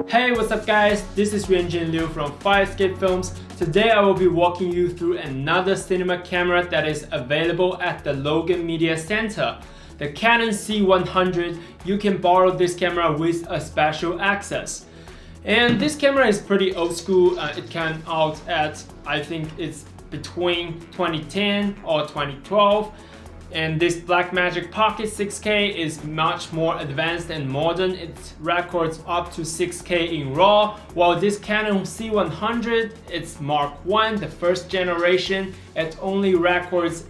Hey, what's up guys? This is Yuanjin Liu from Firescape Films. Today I will be walking you through another cinema camera that is available at the Logan Media Center. The Canon C100. You can borrow this camera with a special access. And this camera is pretty old school. It came out at, I think it's between 2010 or 2012. And this Blackmagic Pocket 6K is much more advanced and modern. It records up to 6K in RAW, while this Canon C100, it's Mark I, the first generation. It only records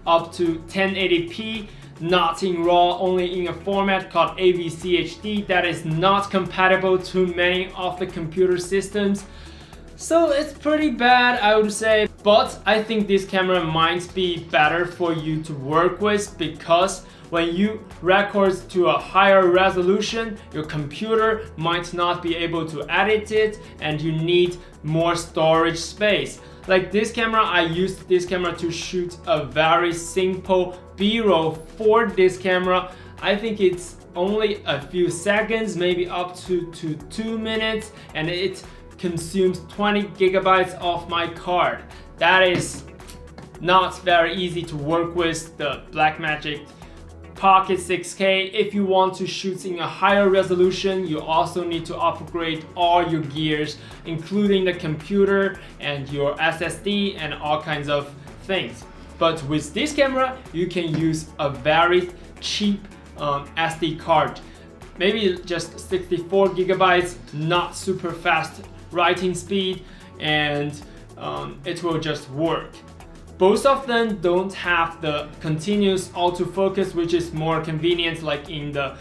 up to 1080p, not in RAW, only in a format called AVCHD that is not compatible to many of the computer systems. So it's pretty bad, I would say, but I think this camera might be better for you to work with, because when you record to a higher resolution, your computer might not be able to edit it and you need more storage space. Like this camera, I used this camera to shoot a very simple B-roll for this camera. I think it's only a few seconds, maybe up to 2 minutes, and it consumes 20 gigabytes of my card. That is not very easy to work with the Blackmagic Pocket 6K. If you want to shoot in a higher resolution, you also need to upgrade all your gears, including the computer and your SSD and all kinds of things. But with this camera, you can use a very cheap SD card. Maybe just 64 gigabytes, not super fast writing speed, and it will just work. Both of them don't have the continuous autofocus, which is more convenient like in the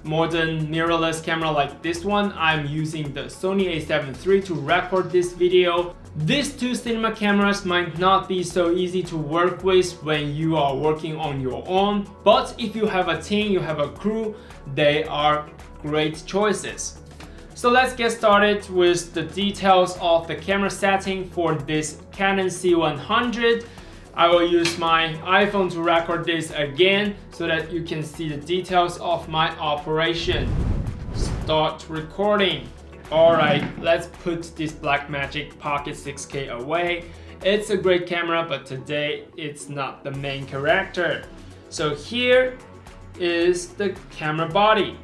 modern mirrorless camera like this one. I'm using the Sony a7 III to record this video. These two cinema cameras might not be so easy to work with when you are working on your own, but if you have a team, you have a crew, they are great choices. So let's get started with the details of the camera setting for this Canon C100. I will use my iPhone to record this again so that you can see the details of my operation. Start recording. Alright, let's put this Blackmagic Pocket 6K away. It's a great camera, but today it's not the main character. So here is the camera body.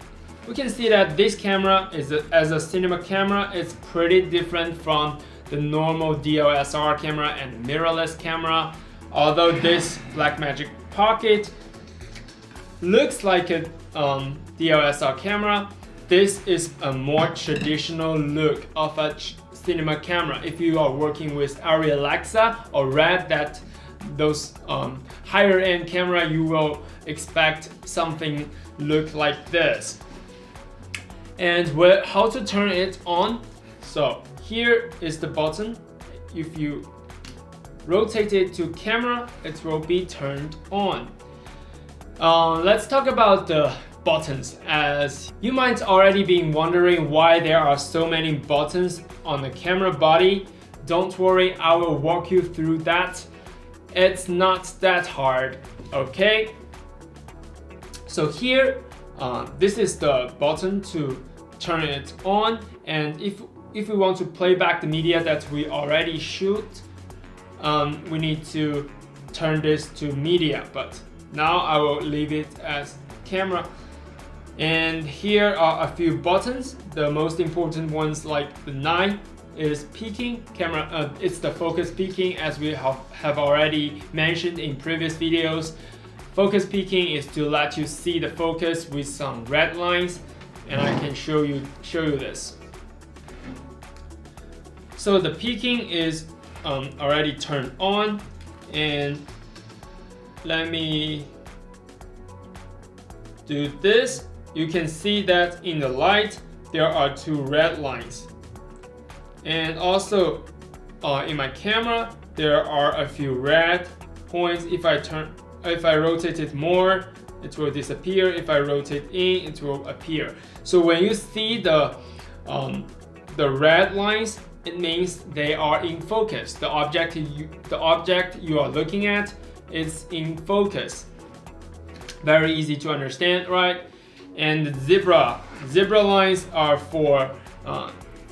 We can see that this camera is as a cinema camera, it's pretty different from the normal DSLR camera and mirrorless camera. Although this Blackmagic Pocket looks like a DSLR camera, this is a more traditional look of a cinema camera. If you are working with Arri Alexa or Red, that those higher end camera, you will expect something look like this. And how to turn it on. So here is the button. If you rotate it to camera, it will be turned on. Let's talk about the buttons, as you might already be wondering why there are so many buttons on the camera body. Don't worry, I will walk you through that. It's not that hard, okay? So here, this is the button to turn it on, and if we want to play back the media that we already shoot, we need to turn this to media, but now I will leave it as camera. And here are a few buttons. The most important ones, like the 9, is peaking camera. It's the focus peaking, as we have already mentioned in previous videos. Focus peaking is to let you see the focus with some red lines, and I can show you this. So the peaking is already turned on, and let me do this. You can see that in the light there are 2 red lines, and also in my camera there are a few red points. If I rotate it more, it will disappear. If I rotate in, it will appear. So when you see the red lines, it means they are in focus. The object you are looking at is in focus. Very easy to understand, right? And the zebra lines are for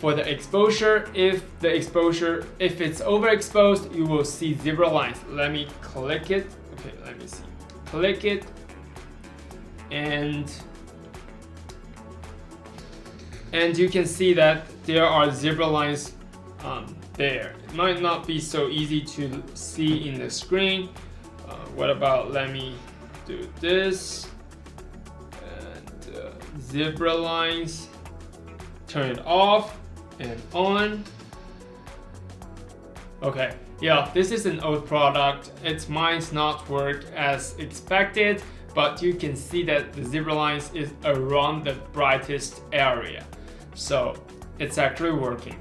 the exposure. If it's overexposed, you will see zebra lines. Let me click it. Okay, let me see. Click it, and you can see that there are zebra lines there. It might not be so easy to see in the screen. What about, let me do this, and zebra lines, turn it off and on. Okay, yeah, this is an old product. It might not work as expected, but you can see that the zebra lines is around the brightest area, so it's actually working.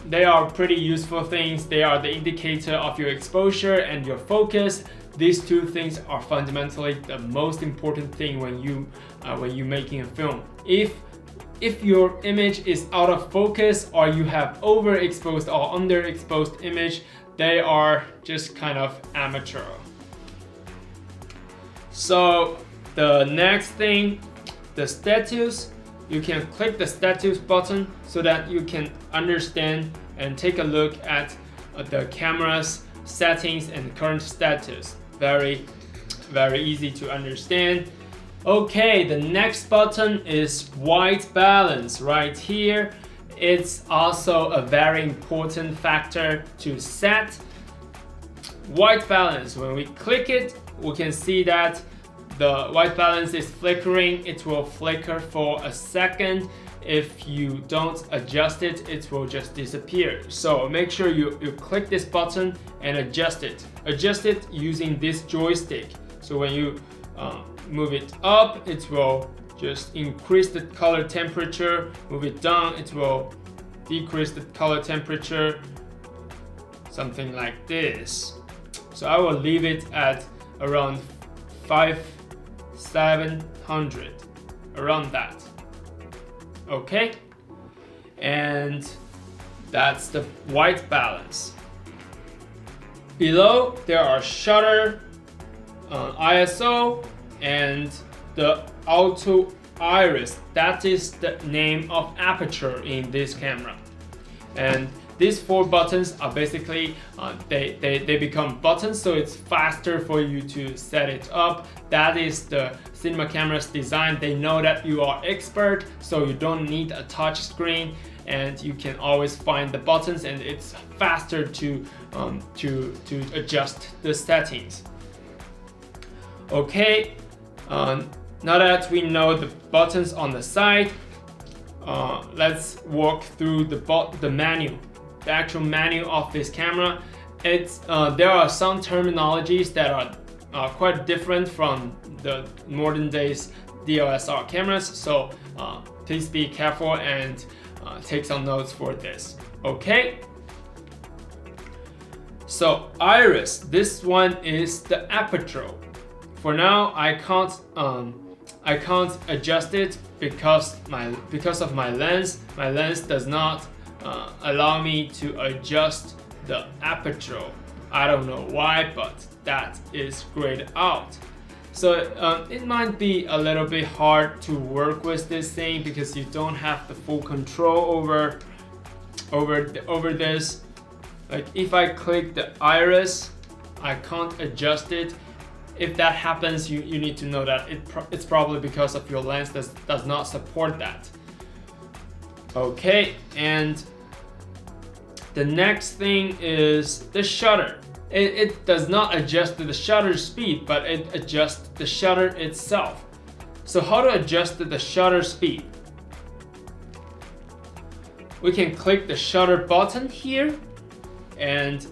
They are pretty useful things. They are the indicator of your exposure and your focus. These two things are fundamentally the most important thing when you're making a film. If your image is out of focus, or you have overexposed or underexposed image, they are just kind of amateur. So the next thing, the status. You can click the status button so that you can understand and take a look at the camera's settings and current status. Very, very easy to understand. Okay, the next button is white balance right here. It's also a very important factor to set. White balance, when we click it, we can see that the white balance is flickering. It will flicker for a second. If you don't adjust it, it will just disappear. So make sure you click this button and adjust it. Adjust it using this joystick. So when you move it up, it will just increase the color temperature. Move it down, it will decrease the color temperature. Something like this. So I will leave it at around 700, around that. Okay, and that's the white balance. Below there are shutter, ISO, and the auto iris. That is the name of aperture in this camera. And these four buttons are basically they become buttons, so it's faster for you to set it up. That is the cinema camera's design. They know that you are expert, so you don't need a touch screen, and you can always find the buttons, and it's faster to adjust the settings. Okay, now that we know the buttons on the side, let's walk through the menu. The actual menu of this camera. There are some terminologies that are quite different from the modern days DSLR cameras, so please be careful and take some notes for this. Okay, so iris, this one is the aperture. For now I can't adjust it because of my lens. My lens does not allow me to adjust the aperture. I don't know why, but that is grayed out. So it might be a little bit hard to work with this thing because you don't have the full control over this. Like if I click the iris, I can't adjust it. If that happens, you need to know that it's probably because of your lens does not support that. Okay, and the next thing is the shutter. It does not adjust the shutter speed, but it adjusts the shutter itself. So how to adjust the shutter speed? We can click the shutter button here, and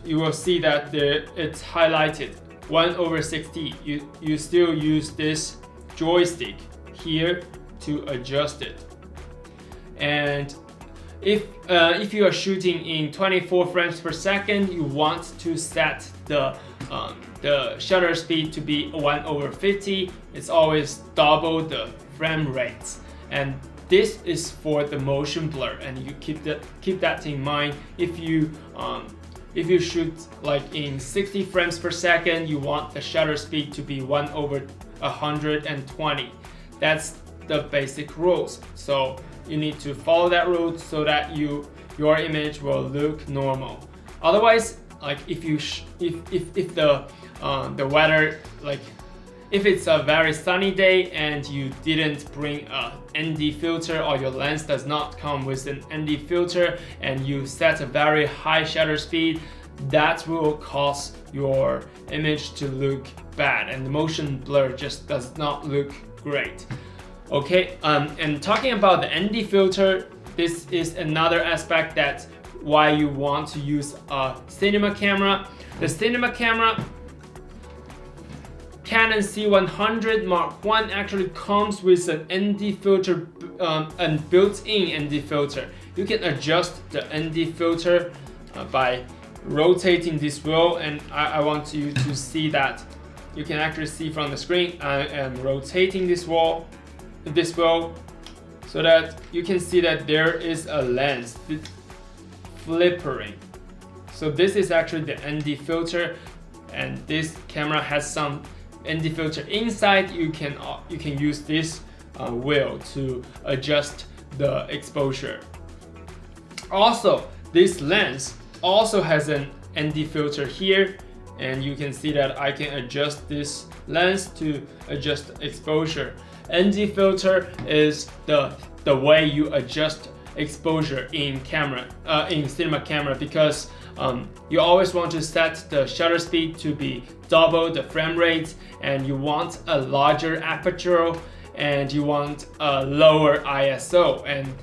you will see that it's highlighted 1/60. You still use this joystick here to adjust it. And if you are shooting in 24 frames per second, you want to set the shutter speed to be 1/50. It's always double the frame rates, and this is for the motion blur, and you keep that in mind. If you if you shoot like in 60 frames per second, you want the shutter speed to be 1/120. That's the basic rules. So you need to follow that rule so that your image will look normal. Otherwise, like if the weather, like if it's a very sunny day and you didn't bring a ND filter, or your lens does not come with an ND filter, and you set a very high shutter speed, that will cause your image to look bad, and the motion blur just does not look great. Okay, and talking about the ND filter, this is another aspect that's why you want to use a cinema camera. The cinema camera, Canon C100 Mark I, actually comes with an ND filter, a built-in ND filter. You can adjust the ND filter by rotating this wheel, and I want you to see that. You can actually see from the screen, I am rotating this wheel so that you can see that there is a lens flippering. So this is actually the ND filter, and this camera has some ND filter inside. You can use this wheel to adjust the exposure. Also, this lens also has an ND filter here, and you can see that I can adjust this lens to adjust exposure. ND filter is the way you adjust exposure in cinema camera, because you always want to set the shutter speed to be double the frame rate, and you want a larger aperture, and you want a lower ISO, and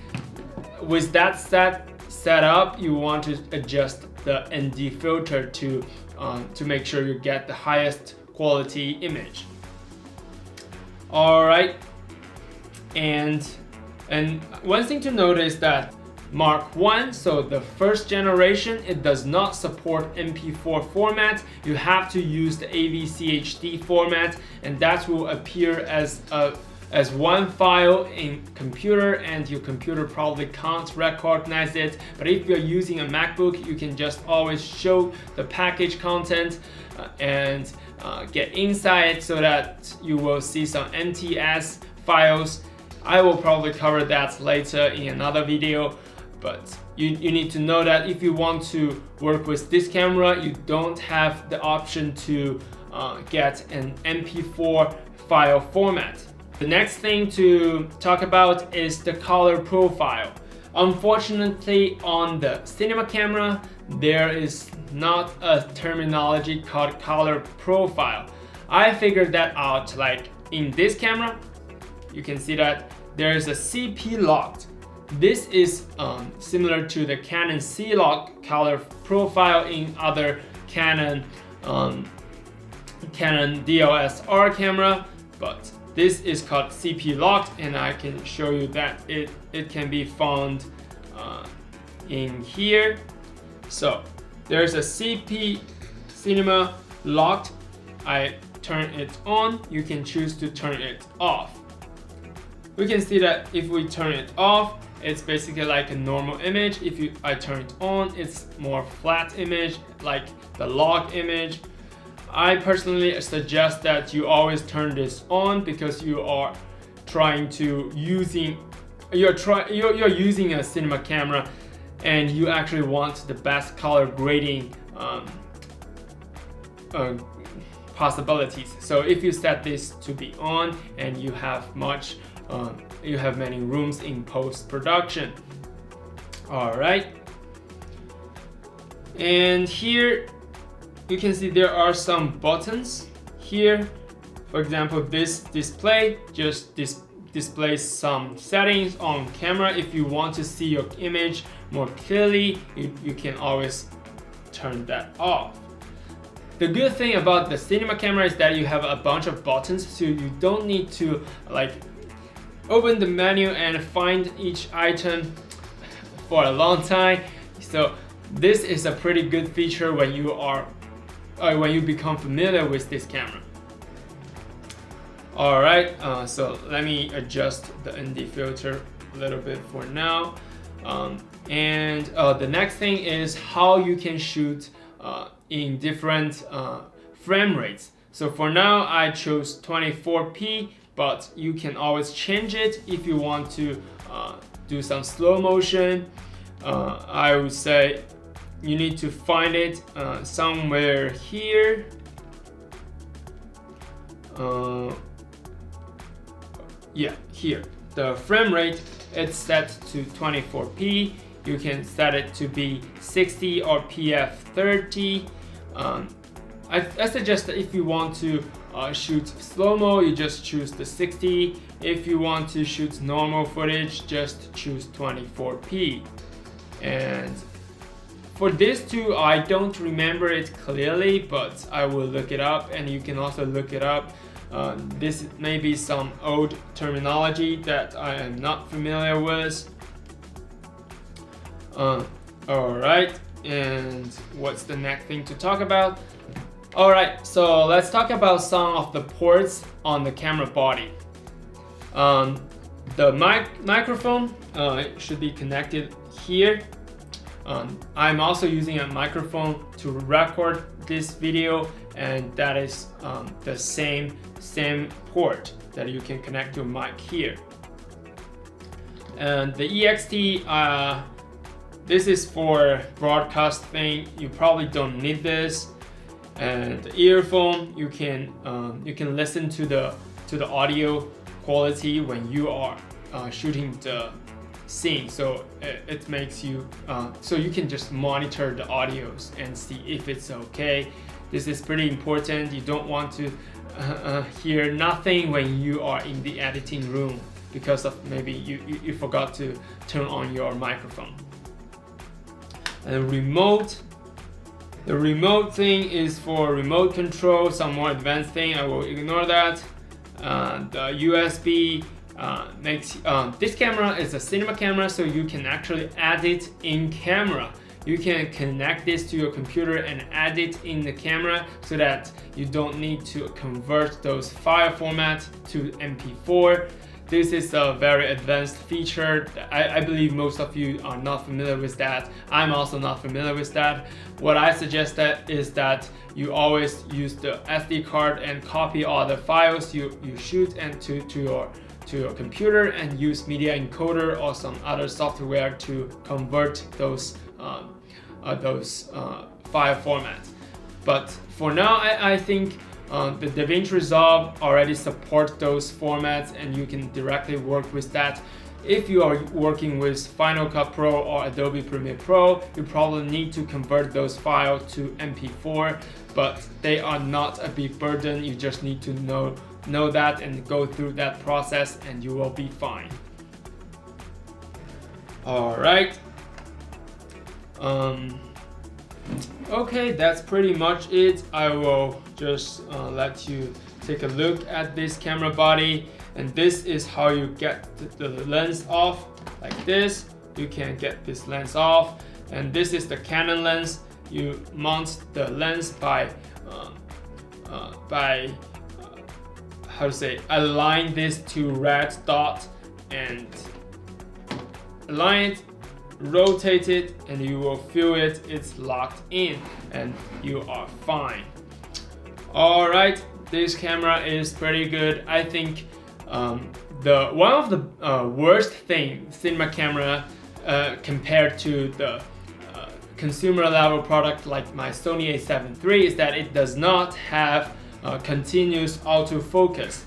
with that set up, you want to adjust the ND filter to make sure you get the highest quality image. All right, and one thing to note is that Mark I, so the first generation, it does not support MP4 format. You have to use the AVCHD format, and that will appear as one file in computer, and your computer probably can't recognize it. But if you're using a MacBook, you can just always show the package content and get inside, so that you will see some MTS files. I will probably cover that later in another video, but you need to know that if you want to work with this camera, you don't have the option to get an MP4 file format. The next thing to talk about is the color profile. Unfortunately, on the cinema camera, there is not a terminology called color profile. I figured that out, like in this camera, you can see that there is a CP locked. This is similar to the Canon C-Lock color profile in other Canon DSLR camera, but this is called CP locked, and I can show you that it can be found in here. So there's a CP cinema locked. I turn it on. You can choose to turn it off. We can see that if we turn it off, it's basically like a normal image. If I turn it on, it's more flat image, like the log image. I personally suggest that you always turn this on, because you are you're using a cinema camera, and you actually want the best color grading possibilities. So if you set this to be on, and you have many rooms in post-production. All right, and here you can see there are some buttons here. For example, this display just displays some settings on camera. If you want to see your image more clearly, you can always turn that off. The good thing about the cinema camera is that you have a bunch of buttons, so you don't need to like open the menu and find each item for a long time. So this is a pretty good feature when you become familiar with this camera. All right, so let me adjust the ND filter a little bit for now. And the next thing is how you can shoot in different frame rates. So for now I chose 24p, but you can always change it if you want to do some slow motion. I would say you need to find it somewhere here. Yeah, here. The frame rate, it's set to 24p. You can set it to be 60 or PF30. I suggest that if you want to shoot slow-mo, you just choose the 60. If you want to shoot normal footage, just choose 24p. And for this two, I don't remember it clearly, but I will look it up, and you can also look it up. This may be some old terminology that I am not familiar with. Alright, and what's the next thing to talk about? Alright, so let's talk about some of the ports on the camera body. The microphone should be connected here. I'm also using a microphone to record this video, and that is the same port that you can connect to a mic here. And the EXT, this is for broadcast thing. You probably don't need this. And the earphone, you can listen to the audio quality when you are shooting the scene. So it makes you so you can just monitor the audios and see if it's okay. This is pretty important. You don't want to hear nothing when you are in the editing room because of maybe you forgot to turn on your microphone. And the remote thing is for remote control, some more advanced thing. I will ignore that. The USB makes this camera is a cinema camera, so you can actually add it in camera. You can connect this to your computer and add it in the camera so that you don't need to convert those file format to MP4. This is a very advanced feature. I believe most of you are not familiar with that. I'm also not familiar with that. What I suggest is that you always use the SD card and copy all the files you shoot and to your computer, and use media encoder or some other software to convert those file formats. But for now, I think the DaVinci Resolve already support those formats, and you can directly work with that. If you are working with Final Cut Pro or Adobe Premiere Pro, you probably need to convert those files to MP4, but they are not a big burden. You just need to know that and go through that process, and you will be fine. All right. Okay, that's pretty much it. I will just let you take a look at this camera body, and this is how you get the lens off. Like this, you can get this lens off, and this is the Canon lens. You mount the lens by align this to red dot and align it, rotate it, and you will feel it's locked in, and you are fine. All right, this camera is pretty good. I think one of the worst thing cinema camera compared to the consumer level product like my Sony a7 III is that it does not have continuous autofocus.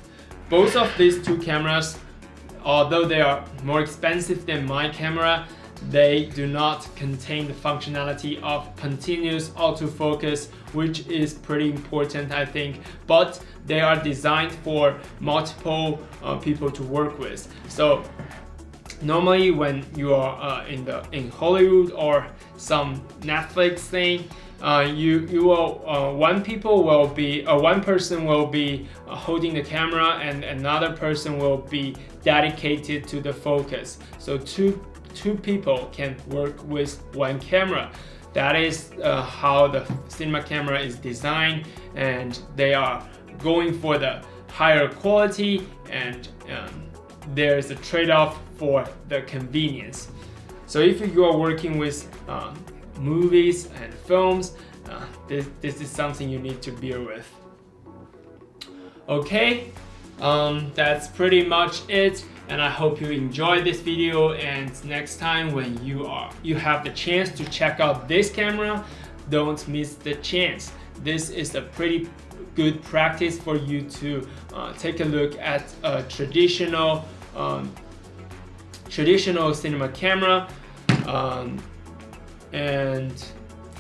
Both of these two cameras, although they are more expensive than my camera, they do not contain the functionality of continuous autofocus, which is pretty important, I think, but they are designed for multiple people to work with. So normally when you are in Hollywood or some Netflix thing, one person will be holding the camera, and another person will be dedicated to the focus. So two people can work with one camera. That is how the cinema camera is designed, and they are going for the higher quality, and there's a trade-off for the convenience. So if you are working with movies and films, this is something you need to bear with. Okay, that's pretty much it, and I hope you enjoyed this video. And next time when you have the chance to check out this camera, don't miss the chance. This is a pretty good practice for you to take a look at a traditional cinema camera. And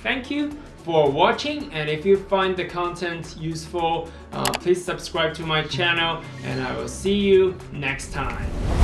thank you for watching, and if you find the content useful, please subscribe to my channel, and I will see you next time.